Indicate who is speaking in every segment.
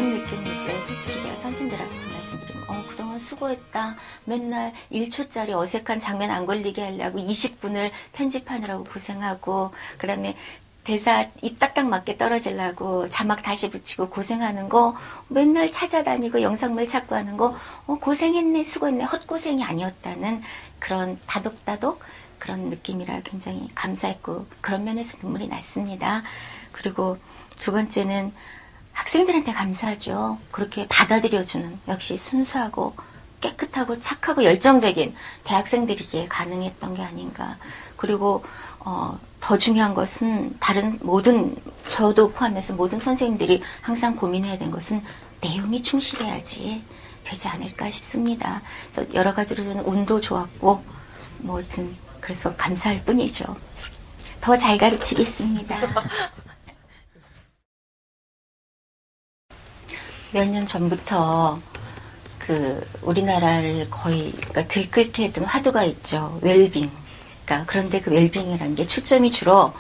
Speaker 1: 그런 느낌이 있어요. 솔직히 제가 선생님들 앞에서 말씀드리면 그동안 수고했다. 맨날 1초짜리 어색한 장면 안 걸리게 하려고 20분을 편집하느라고 고생하고 그 다음에 대사 입 딱딱 맞게 떨어지려고 자막 다시 붙이고 고생하는 거 맨날 찾아다니고 영상물 찾고 하는 거 고생했네 수고했네 헛고생이 아니었다는 그런 다독다독 그런 느낌이라 굉장히 감사했고 그런 면에서 눈물이 났습니다. 그리고 두 번째는 학생들한테 감사하죠. 그렇게 받아들여주는 역시 순수하고 깨끗하고 착하고 열정적인 대학생들이기에 가능했던 게 아닌가. 그리고 더 중요한 것은 다른 모든 저도 포함해서 모든 선생님들이 항상 고민해야 되는 것은 내용이 충실해야지 되지 않을까 싶습니다. 그래서 여러 가지로 저는 운도 좋았고 뭐든 그래서 감사할 뿐이죠. 더 잘 가르치겠습니다. 몇 년 전부터 우리나라를 거의 들끓게 했던 화두가 있죠. 웰빙. 그런데 그 웰빙이라는 게 초점이 주로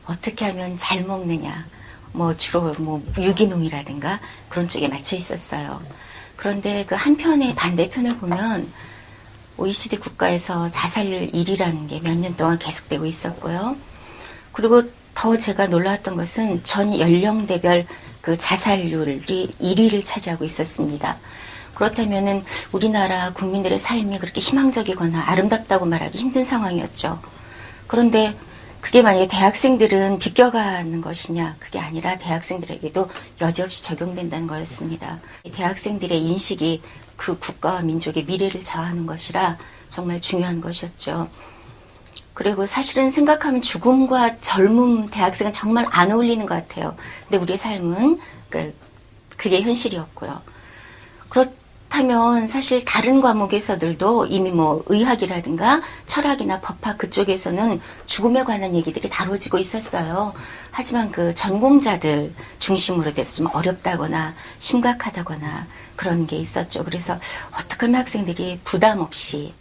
Speaker 1: 어떻게 하면 잘 먹느냐, 주로 유기농이라든가 그런 쪽에 맞춰 있었어요. 그런데 그 한편의 반대편을 보면 OECD 국가에서 자살률 1위라는 게 몇 년 동안 계속되고 있었고요. 그리고 더 제가 놀라웠던 것은 전 연령대별 그 자살률이 1위를 차지하고 있었습니다. 그렇다면은 우리나라 국민들의 삶이 그렇게 희망적이거나 아름답다고 말하기 힘든 상황이었죠. 그런데 그게 만약에 대학생들은 비껴가는 것이냐, 그게 아니라 대학생들에게도 여지없이 적용된다는 거였습니다. 대학생들의 인식이 그 국가와 민족의 미래를 좌우하는 것이라 정말 중요한 것이었죠. 그리고 사실은 생각하면 죽음과 젊음 대학생은 정말 안 어울리는 것 같아요. 근데 우리의 삶은 그게 현실이었고요. 그렇다면 사실 다른 과목에서들도 이미 의학이라든가 철학이나 법학 그쪽에서는 죽음에 관한 얘기들이 다뤄지고 있었어요. 하지만 그 전공자들 중심으로 돼서 좀 어렵다거나 심각하다거나 그런 게 있었죠. 그래서 어떻게 하면 학생들이 부담 없이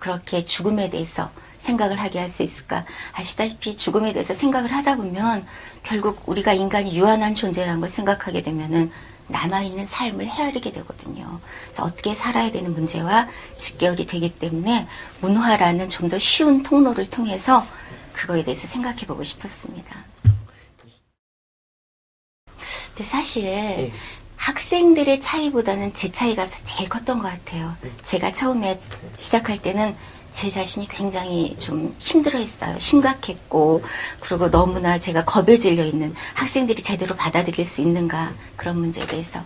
Speaker 1: 그렇게 죽음에 대해서 생각을 하게 할 수 있을까? 아시다시피 죽음에 대해서 생각을 하다 보면 결국 우리가 인간이 유한한 존재라는 걸 생각하게 되면은 남아있는 삶을 헤아리게 되거든요. 그래서 어떻게 살아야 되는 문제와 직결이 되기 때문에 문화라는 좀 더 쉬운 통로를 통해서 그거에 대해서 생각해 보고 싶었습니다. 근데 사실 학생들의 차이보다는 제 차이가 제일 컸던 것 같아요. 제가 처음에 시작할 때는 제 자신이 굉장히 좀 힘들어했어요. 심각했고 그리고 너무나 제가 겁에 질려 있는 학생들이 제대로 받아들일 수 있는가 그런 문제에 대해서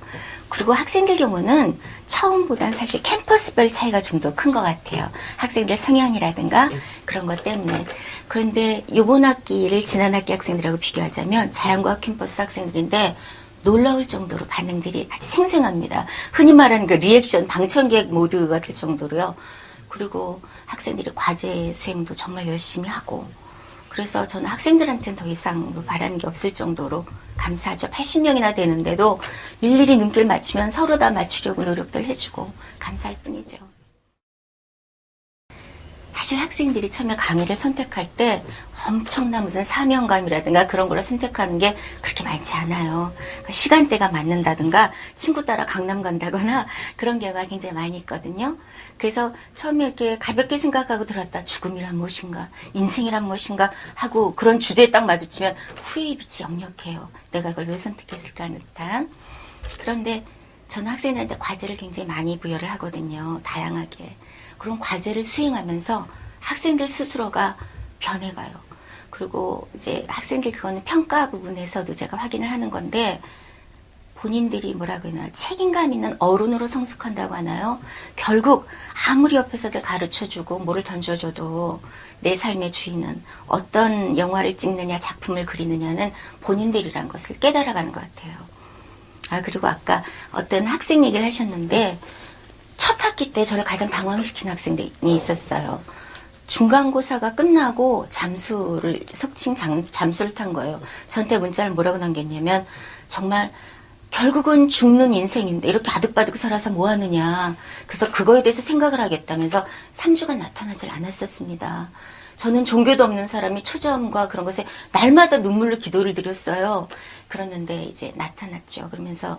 Speaker 1: 그리고 학생들 경우는 처음보다는 사실 캠퍼스별 차이가 좀 더 큰 것 같아요. 학생들 성향이라든가 그런 것 때문에 그런데 이번 학기를 지난 학기 학생들하고 비교하자면 자연과학 캠퍼스 학생들인데 놀라울 정도로 반응들이 아주 생생합니다. 흔히 말하는 그 리액션 방청객 모드가 될 정도로요. 그리고 학생들이 과제 수행도 정말 열심히 하고 그래서 저는 학생들한테는 더 이상 바라는 게 없을 정도로 감사하죠. 80명이나 되는데도 일일이 눈길 맞추면 서로 다 맞추려고 노력들 해주고 감사할 뿐이죠. 사실 학생들이 처음에 강의를 선택할 때 엄청난 무슨 사명감이라든가 그런 걸 선택하는 게 그렇게 많지 않아요. 그러니까 시간대가 맞는다든가 친구 따라 강남 간다거나 그런 경우가 굉장히 많이 있거든요. 그래서 처음에 이렇게 가볍게 생각하고 들었다. 죽음이란 무엇인가, 인생이란 무엇인가 하고 그런 주제에 딱 마주치면 후회의 빛이 역력해요. 내가 그걸 왜 선택했을까 하는 듯한. 그런데 저는 학생들한테 과제를 굉장히 많이 부여를 하거든요. 다양하게. 그런 과제를 수행하면서 학생들 스스로가 변해가요. 그리고 이제 학생들 그거는 평가 부분에서도 제가 확인을 하는 건데 본인들이 뭐라고 해야 책임감 있는 어른으로 성숙한다고 하나요? 결국 아무리 옆에서들 가르쳐주고 뭐를 던져줘도 내 삶의 주인은 어떤 영화를 찍느냐 작품을 그리느냐는 본인들이란 것을 깨달아가는 것 같아요. 그리고 아까 어떤 학생 얘기를 하셨는데 첫 학기 때 저를 가장 당황시킨 학생이 있었어요. 중간고사가 끝나고 잠수를 속칭 잠수를 탄 거예요. 저한테 문자를 뭐라고 남겼냐면 정말 결국은 죽는 인생인데 이렇게 아득바득 살아서 뭐 하느냐. 그래서 그거에 대해서 생각을 하겠다면서 3주간 나타나질 않았었습니다. 저는 종교도 없는 사람이 초점과 그런 것에 날마다 눈물로 기도를 드렸어요. 그랬는데 이제 나타났죠. 그러면서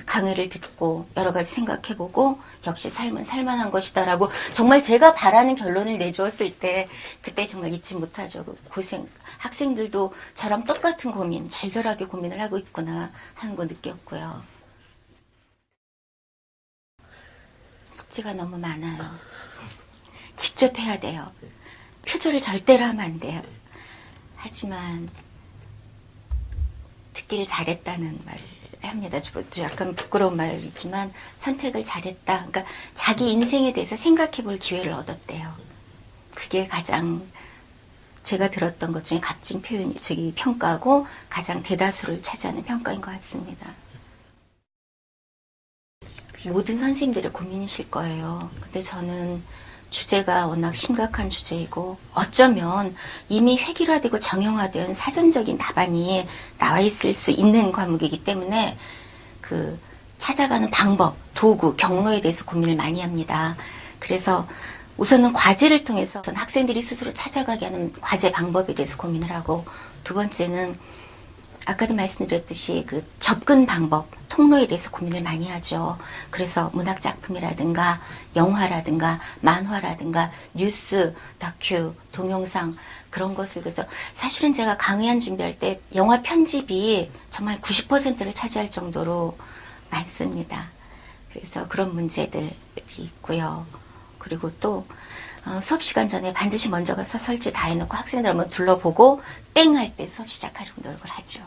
Speaker 1: 강의를 듣고 여러 가지 생각해보고 역시 삶은 살만한 것이다라고 정말 제가 바라는 결론을 내주었을 때 그때 정말 잊지 못하죠. 그 고생 학생들도 저랑 똑같은 고민 절절하게 고민을 하고 있구나 하는 거 느꼈고요. 숙제가 너무 많아요. 직접 해야 돼요. 표절을 절대로 하면 안 돼요. 하지만 듣기를 잘했다는 말을 합니다. 약간 부끄러운 말이지만 선택을 잘했다. 그러니까 자기 인생에 대해서 생각해 볼 기회를 얻었대요. 그게 가장 제가 들었던 것 중에 값진 평가고 가장 대다수를 차지하는 평가인 것 같습니다. 모든 선생님들의 고민이실 거예요. 근데 저는 주제가 워낙 심각한 주제이고 어쩌면 이미 획일화되고 정형화된 사전적인 답안이 나와 있을 수 있는 과목이기 때문에 그 찾아가는 방법, 도구, 경로에 대해서 고민을 많이 합니다. 그래서 우선은 과제를 통해서 학생들이 스스로 찾아가게 하는 과제 방법에 대해서 고민을 하고 두 번째는 아까도 말씀드렸듯이 그 접근 방법, 통로에 대해서 고민을 많이 하죠. 그래서 문학작품이라든가 영화라든가 만화라든가 뉴스, 다큐, 동영상 그런 것을 그래서 사실은 제가 강의안 준비할 때 영화 편집이 정말 90%를 차지할 정도로 많습니다. 그래서 그런 문제들이 있고요. 그리고 또 수업 시간 전에 반드시 먼저 가서 설치 다 해놓고 학생들 한번 둘러보고 땡 할 때 수업 시작하려고 노력을 하죠.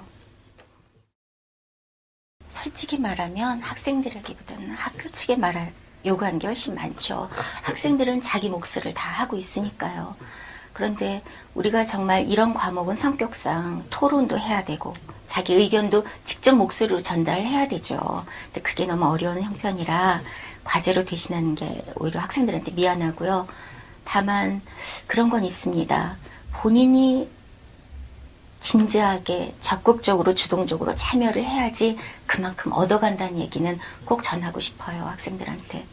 Speaker 1: 솔직히 말하면 학생들에게보다는 학교 측에 요구하는 게 훨씬 많죠. 학생들은 자기 몫을 다 하고 있으니까요. 그런데 우리가 정말 이런 과목은 성격상 토론도 해야 되고 자기 의견도 직접 목소리로 전달해야 되죠. 근데 그게 너무 어려운 형편이라 과제로 대신하는 게 오히려 학생들한테 미안하고요. 다만 그런 건 있습니다. 본인이 진지하게 적극적으로 주동적으로 참여를 해야지 그만큼 얻어간다는 얘기는 꼭 전하고 싶어요. 학생들한테.